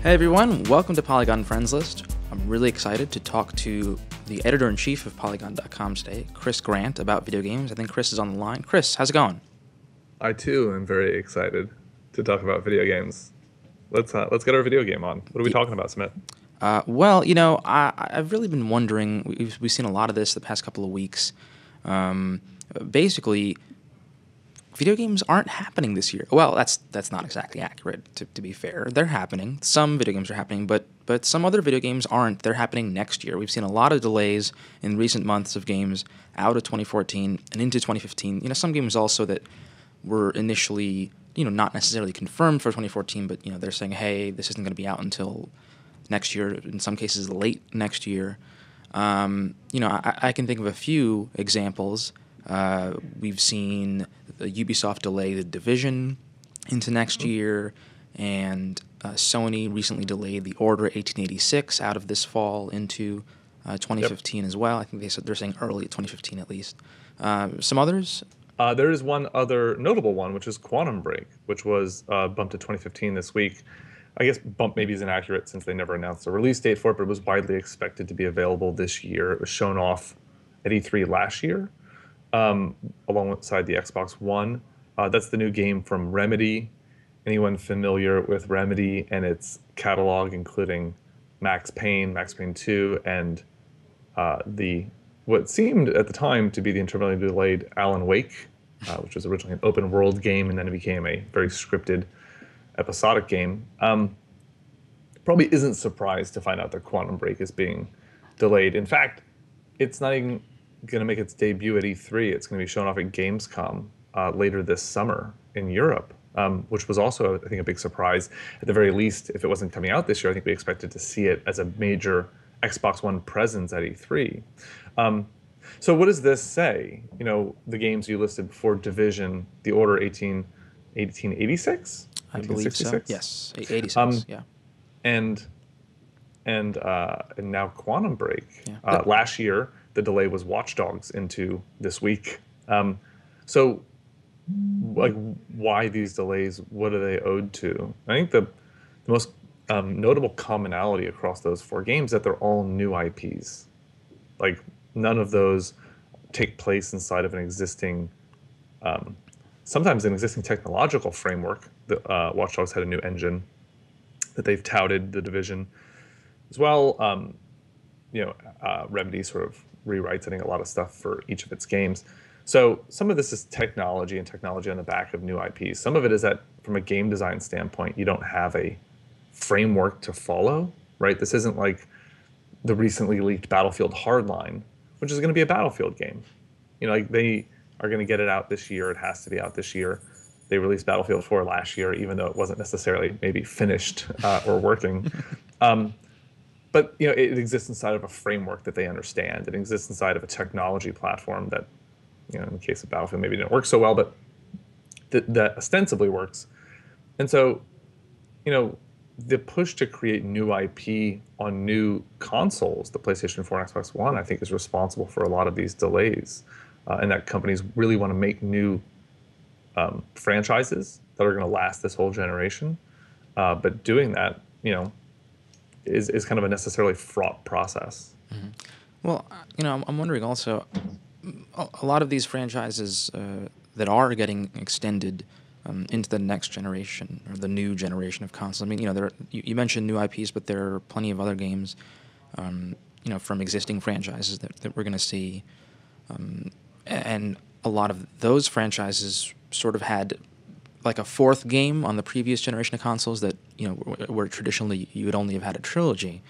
Hey everyone, welcome to Polygon Friends List. I'm really excited to talk to the editor-in-chief of Polygon.com today, Chris Grant, about video games. I think Chris is on the line. Chris, how's it going? I too am very excited to talk about video games. Let's get our video game on. What are we Y- talking about, Smith? I've really been wondering, we've seen a lot of this the past couple of weeks. Um, Basically, video games aren't happening this year. Well, that's not exactly accurate, to be fair. They're happening. Some video games are happening, but some other video games aren't. They're happening next year. We've seen a lot of delays in recent months of games out of 2014 and into 2015. Some games also that were initially, not necessarily confirmed for 2014, but, they're saying, hey, this isn't going to be out until next year, in some cases late next year. I can think of a few examples. We've seen Ubisoft delay The Division into next year, and Sony recently delayed The Order 1886 out of this fall into Yep. 2015 as well. I think they're saying early 2015 at least. Some others. There is one other notable one, which is Quantum Break, which was bumped to 2015 this week. I guess bump maybe is inaccurate since they never announced a release date for it, but it was widely expected to be available this year. It was shown off at E3 last year, alongside the Xbox One. That's the new game from Remedy. Anyone familiar with Remedy and its catalog, including Max Payne 2, and the what seemed at the time to be the intermittently delayed Alan Wake, which was originally an open world game and then it became a very scripted episodic game. Probably isn't surprised to find out that Quantum Break is being delayed. In fact, it's not even going to make its debut at E3. It's going to be shown off at Gamescom later this summer in Europe, which was also, I think, a big surprise. At the very least, if it wasn't coming out this year, I think we expected to see it as a major Xbox One presence at E3. So what does this say? The games you listed before, Division, The Order 1886? I believe so. 1866? Yes, 86. Um, Yeah, and and now Quantum Break. yeah. Last year, the delay was Watch Dogs into this week. So, like, why these delays? What are they owed to? I think the most notable commonality across those four games is that they're all new IPs. Like, none of those take place inside of an existing, sometimes an existing technological framework. The Watch Dogs had a new engine that they've touted, The Division as well. Remedy sort of rewrites, I think, a lot of stuff for each of its games. So some of this is technology and technology on the back of new IPs. Some of it is that from a game design standpoint, you don't have a framework to follow, right? This isn't like the recently leaked Battlefield Hardline, which is going to be a Battlefield game. Like they are going to get it out this year. It has to be out this year. They released Battlefield 4 last year, even though it wasn't necessarily maybe finished or working. But it exists inside of a framework that they understand. It exists inside of a technology platform that, in the case of Battlefield, maybe didn't work so well, but that ostensibly works. And so, the push to create new IP on new consoles, the PlayStation 4 and Xbox One, I think is responsible for a lot of these delays, and that companies really want to make new franchises that are going to last this whole generation. But doing that, is kind of a necessarily fraught process. Well, I'm wondering also, a lot of these franchises that are getting extended into the next generation or the new generation of consoles. I mean, you mentioned new IPs, but there are plenty of other games, from existing franchises that we're going to see, and a lot of those franchises sort of had like a fourth game on the previous generation of consoles that where traditionally you would only have had a trilogy.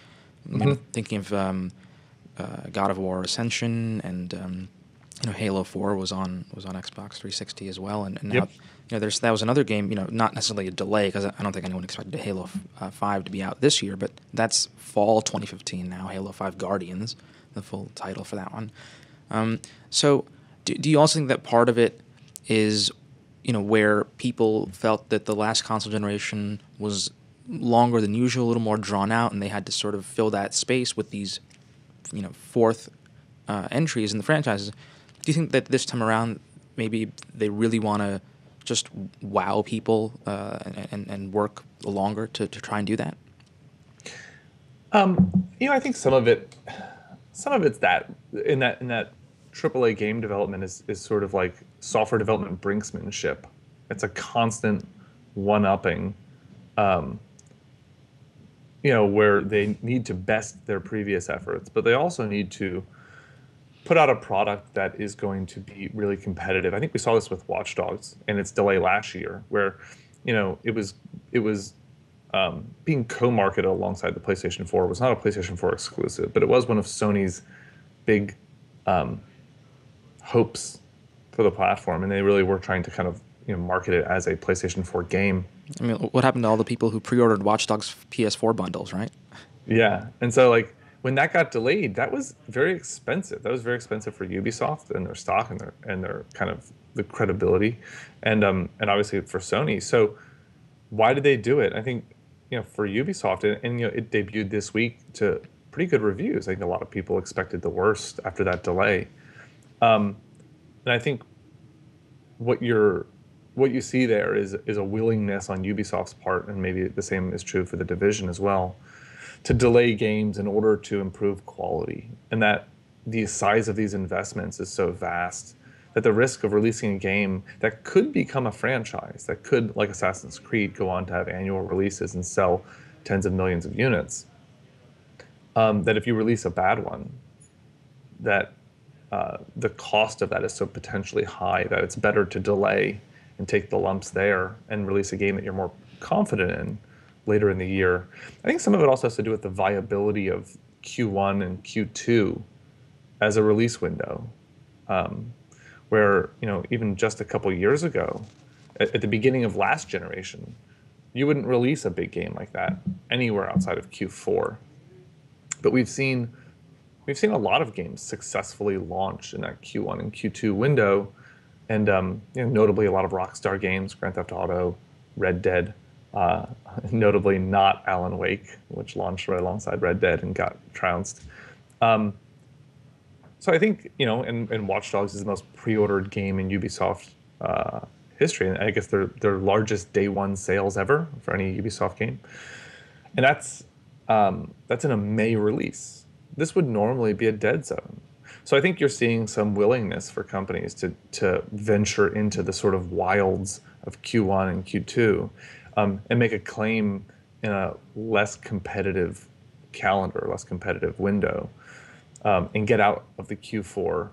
Thinking of God of War Ascension and Halo 4 was on Xbox 360 as well, and Yep. now that was another game, not necessarily a delay because I don't think anyone expected Halo 5 to be out this year, but that's fall 2015 now. Halo 5 Guardians, the full title for that one. So do you also think that part of it is where people felt that the last console generation was longer than usual, a little more drawn out, and they had to sort of fill that space with these fourth entries in the franchises? Do you think that this time around maybe they really want to just wow people and work longer to try and do that? I think some of it's that in that AAA game development is sort of like software development brinksmanship. It's a constant one-upping, where they need to best their previous efforts, but they also need to put out a product that is going to be really competitive. I think we saw this with Watch Dogs and its delay last year, where, it was being co-marketed alongside the PlayStation 4. It was not a PlayStation 4 exclusive, but it was one of Sony's big hopes for the platform, and they really were trying to kind of market it as a PlayStation 4 game. I mean, what happened to all the people who pre-ordered Watch Dogs PS4 bundles, right? Yeah, and so like when that got delayed, that was very expensive. That was very expensive for Ubisoft and their stock and their kind of the credibility, and obviously for Sony. So why did they do it? I think for Ubisoft, and it debuted this week to pretty good reviews. I think a lot of people expected the worst after that delay, and I think what you're what you see there is a willingness on Ubisoft's part, and maybe the same is true for the division as well, to delay games in order to improve quality, and that the size of these investments is so vast that the risk of releasing a game that could become a franchise, that could, like Assassin's Creed, go on to have annual releases and sell tens of millions of units, that if you release a bad one, that the cost of that is so potentially high that it's better to delay and take the lumps there and release a game that you're more confident in later in the year. I think some of it also has to do with the viability of Q1 and Q2 as a release window, where even just a couple years ago, at the beginning of last generation, you wouldn't release a big game like that anywhere outside of Q4. But we've seen a lot of games successfully launch in that Q1 and Q2 window, and notably a lot of Rockstar games, Grand Theft Auto, Red Dead, notably not Alan Wake, which launched right alongside Red Dead and got trounced. So I think and Watch Dogs is the most pre-ordered game in Ubisoft history, and I guess their largest day one sales ever for any Ubisoft game, and that's in a May release. This would normally be a dead zone. So I think you're seeing some willingness for companies to venture into the sort of wilds of Q1 and Q2, and make a claim in a less competitive calendar, less competitive window, and get out of the Q4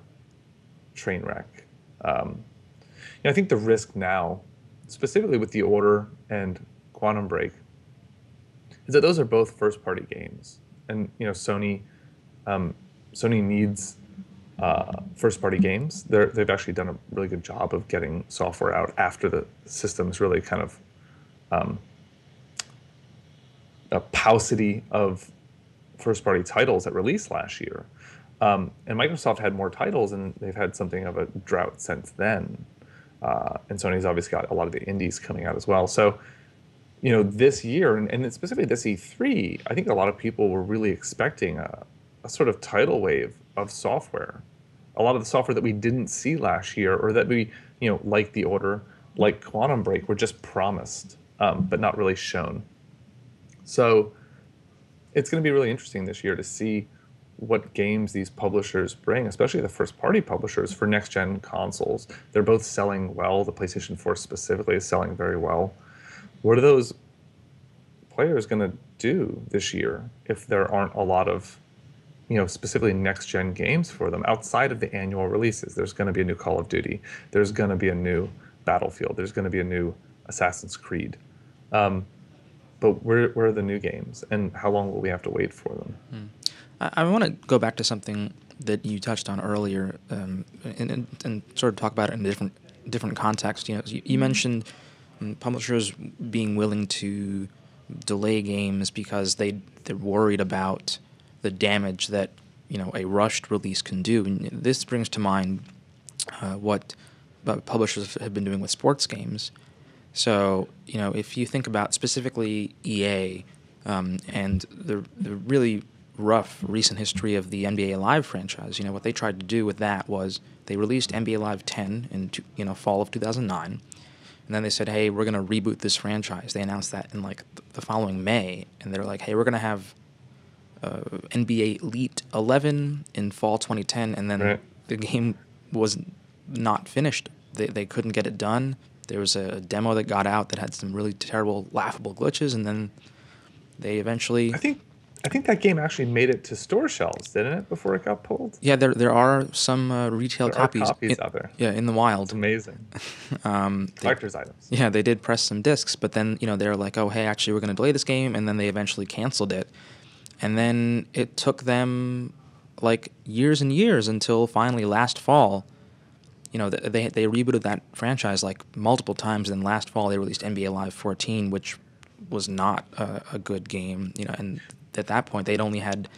train wreck. I think the risk now, specifically with The Order and Quantum Break, is that those are both first-party games, and Sony needs first-party games. They've actually done a really good job of getting software out after the system's really kind of a paucity of first-party titles that released last year. And Microsoft had more titles, and they've had something of a drought since then. And Sony's obviously got a lot of the indies coming out as well. So, this year, and specifically this E3, I think a lot of people were really expecting a sort of tidal wave of software. A lot of the software that we didn't see last year, or that we, like The Order, like Quantum Break, were just promised, but not really shown. So it's going to be really interesting this year to see what games these publishers bring, especially the first-party publishers for next-gen consoles. They're both selling well. The PlayStation 4 specifically is selling very well. What are those players going to do this year if there aren't a lot of, specifically next-gen games for them outside of the annual releases? There's going to be a new Call of Duty. There's going to be a new Battlefield. There's going to be a new Assassin's Creed. But where are the new games, and how long will we have to wait for them? I want to go back to something that you touched on earlier, and sort of talk about it in a different context. You mentioned publishers being willing to delay games because they're worried about the damage that a rushed release can do. And this brings to mind what publishers have been doing with sports games. So if you think about specifically EA and the really rough recent history of the NBA Live franchise, what they tried to do with that was they released NBA Live 10 in fall of 2009, and then they said, hey, we're going to reboot this franchise. They announced that in the following May, and they're like, hey, we're going to have NBA Elite 11 in fall 2010, and then Right. the game was not finished. They couldn't get it done. There was a demo that got out that had some really terrible, laughable glitches, and then they eventually. I think that game actually made it to store shelves, didn't it, before it got pulled? Yeah, there are some retail There are copies. copies out there. Yeah, in the It's wild. amazing. They, Collector's items. yeah, they did press some discs, but then they're like, oh hey, actually we're going to delay this game, and then they eventually canceled it, and then it took them like years and years until finally last fall. They rebooted that franchise like multiple times, and then last fall they released NBA Live 14, which was not a good game. And at that point they'd only had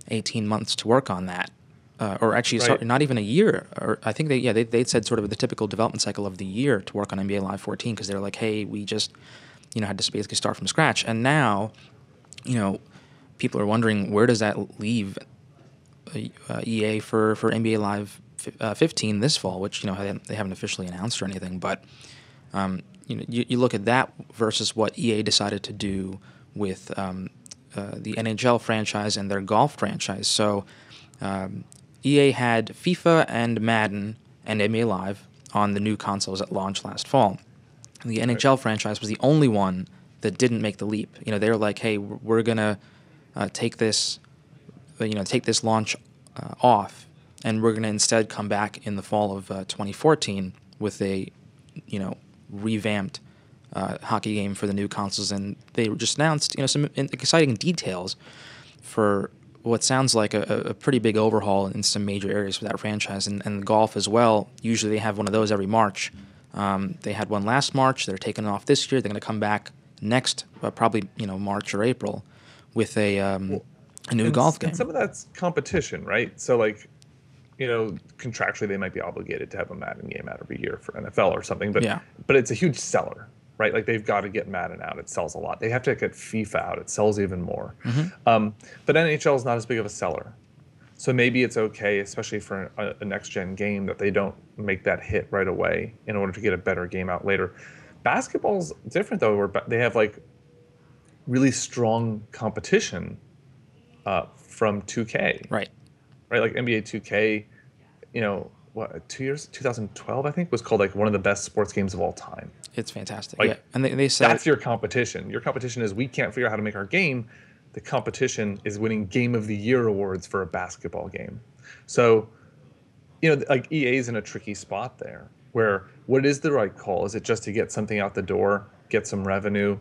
18 months to work on that, or actually, Right. sorry, not even a year. Or I think they'd said sort of the typical development cycle of the year to work on NBA Live 14, because they're like, hey, we just had to basically start from scratch, and now people are wondering, where does that leave EA for NBA Live 15 this fall, which they haven't officially announced or anything, but you look at that versus what EA decided to do with the NHL franchise and their golf franchise. So EA had FIFA and Madden and NBA Live on the new consoles at launch last fall. The NHL franchise was the only one that didn't make the leap. They were like, hey, we're gonna take this launch off, and we're going to instead come back in the fall of 2014 with a revamped hockey game for the new consoles. And they just announced some exciting details for what sounds like a pretty big overhaul in some major areas for that franchise, and golf as well. Usually they have one of those every March. They had one last March. They're taking it off this year. They're going to come back next, probably March or April, with a new golf game. And some of that's competition, right? So like, contractually they might be obligated to have a Madden game out every year for NFL or something, but Yeah. but it's a huge seller, right? Like they've got to get Madden out. It sells a lot. They have to get FIFA out. It sells even more. But NHL is not as big of a seller. So maybe it's okay, especially for a next-gen game, that they don't make that hit right away in order to get a better game out later. Basketball's different, though, where they have like really strong competition from 2K. Right. Like NBA 2K, 2012, I think, was called like one of the best sports games of all time. It's fantastic. Like, yeah. And they said That's your competition. Your competition is, we can't figure out how to make our game. The competition is winning Game of the Year awards for a basketball game. So, like EA's in a tricky spot there, where what is the right call? Is it just to get something out the door, get some revenue,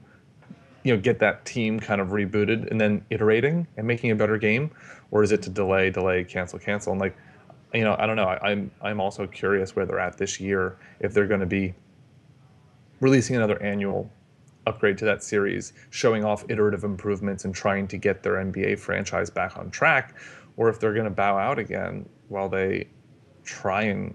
get that team kind of rebooted and then iterating and making a better game? Or is it to delay, cancel? And like, I don't know. I'm also curious where they're at this year, if they're going to be releasing another annual upgrade to that series, showing off iterative improvements and trying to get their NBA franchise back on track, or if they're going to bow out again while they try and,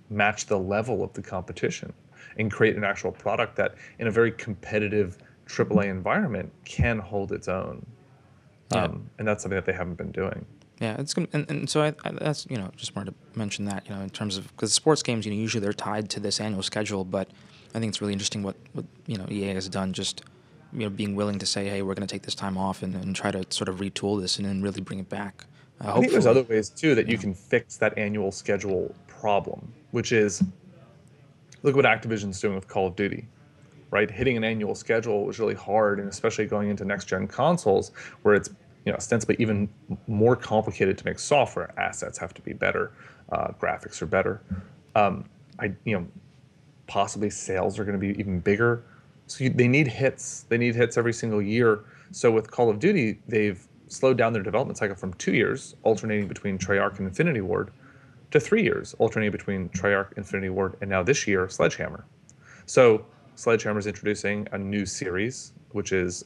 match the level of the competition and create an actual product that, in a very competitive AAA environment, can hold its own. Yeah. And that's something that they haven't been doing. Yeah, it's gonna, and so I that's just wanted to mention that in terms of, because sports games usually they're tied to this annual schedule, but I think it's really interesting what EA has done, just being willing to say, hey, we're going to take this time off and try to sort of retool this and then really bring it back. I think there's other ways too that you can fix that annual schedule problem, which is, look what Activision's doing with Call of Duty. Right, hitting an annual schedule was really hard, and especially going into next-gen consoles, where it's ostensibly even more complicated to make software. Assets have to be better, graphics are better. Possibly sales are going to be even bigger. So they need hits. They need hits every single year. So with Call of Duty, they've slowed down their development cycle from 2 years, alternating between Treyarch and Infinity Ward, to 3 years, alternating between Treyarch, Infinity Ward, and now this year, Sledgehammer. So Sledgehammer is introducing a new series, which is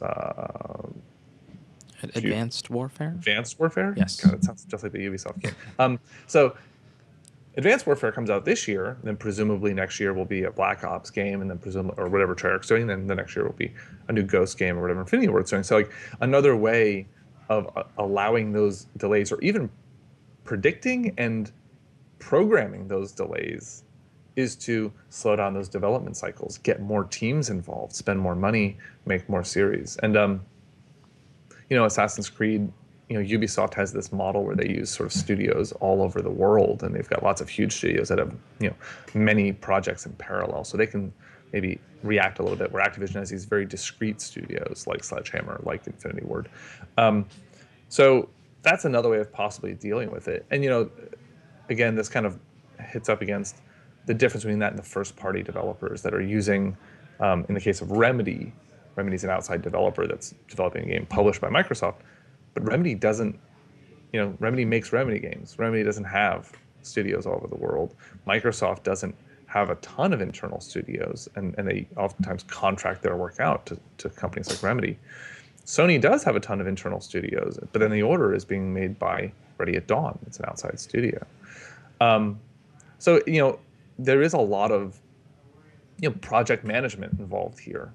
Advanced Warfare. Advanced Warfare. Yes. God, it sounds just like the Ubisoft game. So Advanced Warfare comes out this year, then presumably next year will be a Black Ops game, and then presumably, or whatever Treyarch's doing, then the next year will be a new Ghost game or whatever Infinity Ward's doing. So like another way of allowing those delays, or even predicting and programming those delays, is to slow down those development cycles, get more teams involved, spend more money, make more series. And Assassin's Creed, Ubisoft has this model where they use sort of studios all over the world, and they've got lots of huge studios that have, many projects in parallel. So they can maybe react a little bit, where Activision has these very discrete studios like Sledgehammer, like Infinity Ward. So that's another way of possibly dealing with it. And, again, this kind of hits up against the difference between that and the first-party developers that are using, in the case of Remedy's an outside developer that's developing a game published by Microsoft, but Remedy doesn't, Remedy makes Remedy games. Remedy doesn't have studios all over the world. Microsoft doesn't have a ton of internal studios, and they oftentimes contract their work out to companies like Remedy. Sony does have a ton of internal studios, but then the order is being made by Ready at Dawn. It's an outside studio. So, there is a lot of, project management involved here.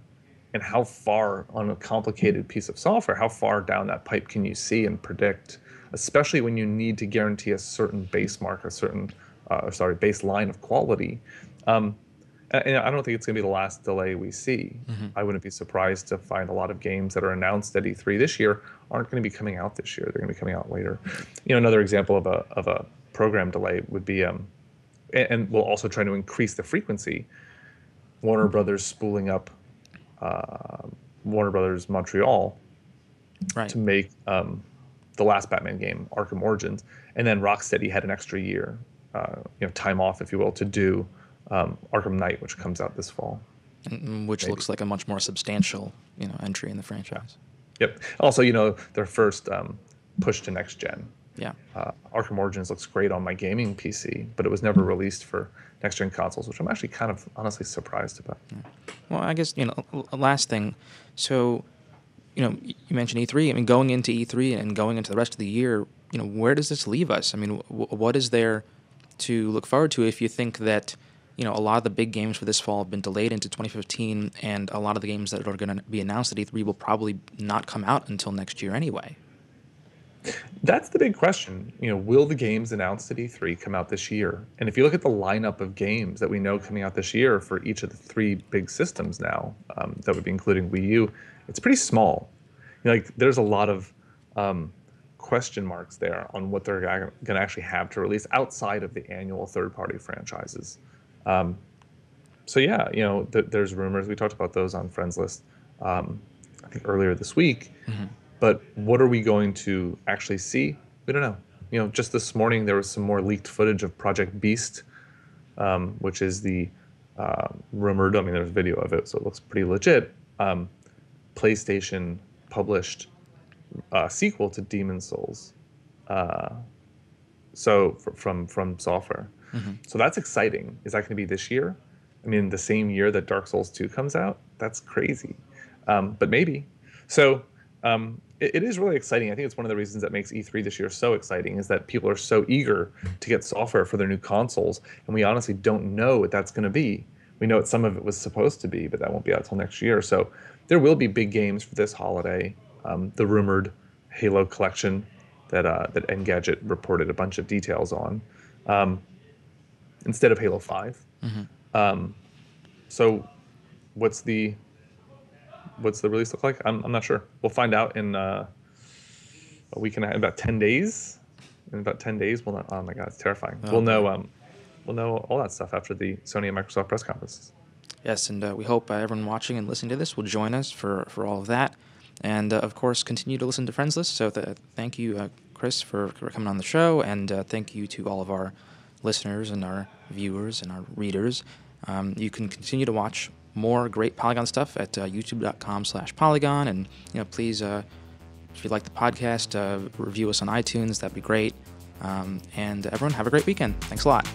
And how far on a complicated piece of software, how far down that pipe can you see and predict, especially when you need to guarantee a certain base mark, a certain, baseline of quality. And I don't think it's going to be the last delay we see. Mm-hmm. I wouldn't be surprised to find a lot of games that are announced at E3 this year aren't going to be coming out this year. They're going to be coming out later. Another example of a program delay would be, and we'll also try to increase the frequency, Warner Brothers spooling up Warner Brothers Montreal to make the last Batman game, Arkham Origins, and then Rocksteady had an extra year, time off, if you will, to do Arkham Knight, which comes out this fall. Which looks like a much more substantial, entry in the franchise. Yep. Also, their first push to next gen. Yeah. Arkham Origins looks great on my gaming PC, but it was never released for next gen consoles, which I'm actually kind of honestly surprised about. Yeah. Well, I guess, last thing. So, you mentioned E3. I mean, going into E3 and going into the rest of the year, where does this leave us? I mean, what is there to look forward to if you think that, a lot of the big games for this fall have been delayed into 2015, and a lot of the games that are going to be announced at E3 will probably not come out until next year anyway? That's the big question. Will the games announced at E3 come out this year? And if you look at the lineup of games that we know coming out this year for each of the three big systems now, that would be including Wii U, it's pretty small. There's a lot of question marks there on what they're going to actually have to release outside of the annual third-party franchises. So yeah, there's rumors. We talked about those on Friends List, I think earlier this week. Mm-hmm. But what are we going to actually see? We don't know. Just this morning there was some more leaked footage of Project Beast, which is the rumored. I mean, there's video of it, so it looks pretty legit. PlayStation published sequel to Demon's Souls. So from software. Mm-hmm. So that's exciting. Is that going to be this year? I mean, the same year that Dark Souls 2 comes out? That's crazy. But maybe. So it is really exciting. I think it's one of the reasons that makes E3 this year so exciting is that people are so eager to get software for their new consoles, and we honestly don't know what that's going to be. We know what some of it was supposed to be, but that won't be out until next year. So there will be big games for this holiday. The rumored Halo collection that Engadget reported a bunch of details on, instead of Halo 5. Mm-hmm. So what's the release look like? I'm not sure. We'll find out in a week and a half, about 10 days. In about 10 days, we'll know. Oh my God, it's terrifying. We'll know all that stuff after the Sony and Microsoft press conferences. Yes, and we hope everyone watching and listening to this will join us for all of that. And, of course, continue to listen to Friends List. So thank you, Chris, for coming on the show. And thank you to all of our listeners and our viewers and our readers. You can continue to watch more great Polygon stuff at youtube.com/Polygon. And, please, if you like the podcast, review us on iTunes. That'd be great. And everyone, have a great weekend. Thanks a lot.